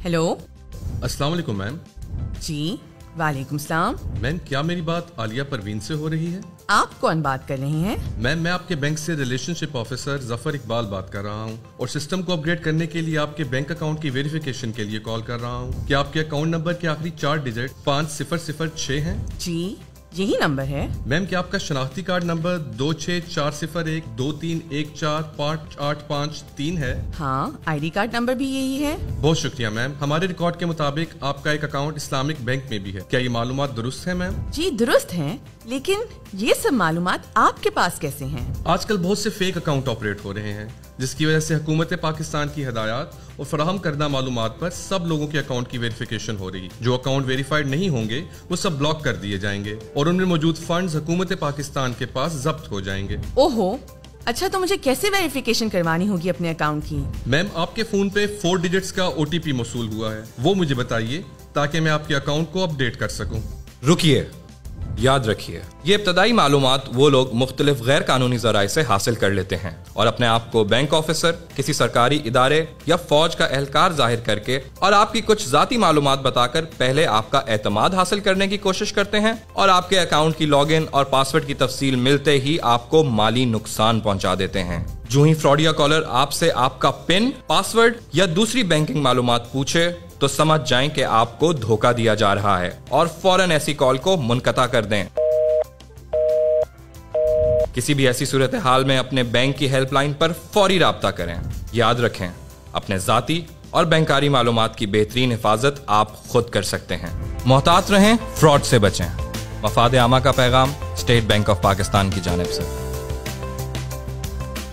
Hello. अस्सलाम वालेकुम ma'am. जी वालेकुम सलाम। मैम, क्या मेरी बात आलिया परवीन से हो रही है? आप कौन बात कर रहे हैं? मैम, मैं आपके बैंक से रिलेशनशिप ऑफिसर जफर इकबाल बात कर रहा हूँ और सिस्टम को अपग्रेड करने के लिए आपके बैंक अकाउंट की वेरिफिकेशन के लिए कॉल कर रहा हूँ। क्या आपके अकाउंट नंबर के आखिरी 4 डिजिट 5006 हैं? जी यही नंबर है। मैम, क्या आपका शनाख्ती कार्ड नंबर 264012314583 है? हाँ, आईडी कार्ड नंबर भी यही है। बहुत शुक्रिया मैम। हमारे रिकॉर्ड के मुताबिक आपका एक अकाउंट इस्लामिक बैंक में भी है। क्या ये मालूमात दुरुस्त है मैम? जी दुरुस्त हैं, लेकिन ये सब मालूमात आपके पास कैसे हैं? आजकल बहुत से फेक अकाउंट ऑपरेट हो रहे हैं, जिसकी वजह से हुकूमत पाकिस्तान की हदायत और फराहम करदा मालूमात पर सब लोगों के अकाउंट की वेरिफिकेशन हो रही। जो अकाउंट वेरीफाइड नहीं होंगे वो सब ब्लॉक कर दिए जाएंगे और उनमें मौजूद फंड्स हुकूमत पाकिस्तान के पास जब्त हो जाएंगे। ओहो, अच्छा तो मुझे कैसे वेरिफिकेशन करवानी होगी अपने अकाउंट की? मैम, आपके फोन पे 4 डिजिट्स का OTP मौसूल हुआ है, वो मुझे बताइए ताकि मैं आपके अकाउंट को अपडेट कर सकूं। रुकिए, याद रखिए, ये इब्तदाई मालूमात वो लोग मुख्तलिफ गैर कानूनी ज़राए से हासिल कर लेते हैं और अपने आप को बैंक ऑफिसर, किसी सरकारी इदारे या फौज का एहलकार जाहिर करके और आपकी कुछ जाती मालूमात बताकर पहले आपका एतमाद हासिल करने की कोशिश करते हैं और आपके अकाउंट की लॉगिन और पासवर्ड की तफसील मिलते ही आपको माली नुकसान पहुंचा देते हैं। जो ही फ्रॉडिया कॉलर आपसे आपका पिन, पासवर्ड या दूसरी बैंकिंग मालूमात पूछे तो समझ जाएं कि आपको धोखा दिया जा रहा है और फौरन ऐसी कॉल को मुनक़ता कर दें। किसी भी ऐसी सूरत हाल में अपने बैंक की हेल्पलाइन पर फौरी राब्ता करें। याद रखें, अपने जाती और बैंकारी मालूमात की बेहतरीन हिफाजत आप खुद कर सकते हैं। मोहतात रहें, फ्रॉड से बचें। मफाद आमा का पैगाम स्टेट बैंक ऑफ पाकिस्तान की जानिब से।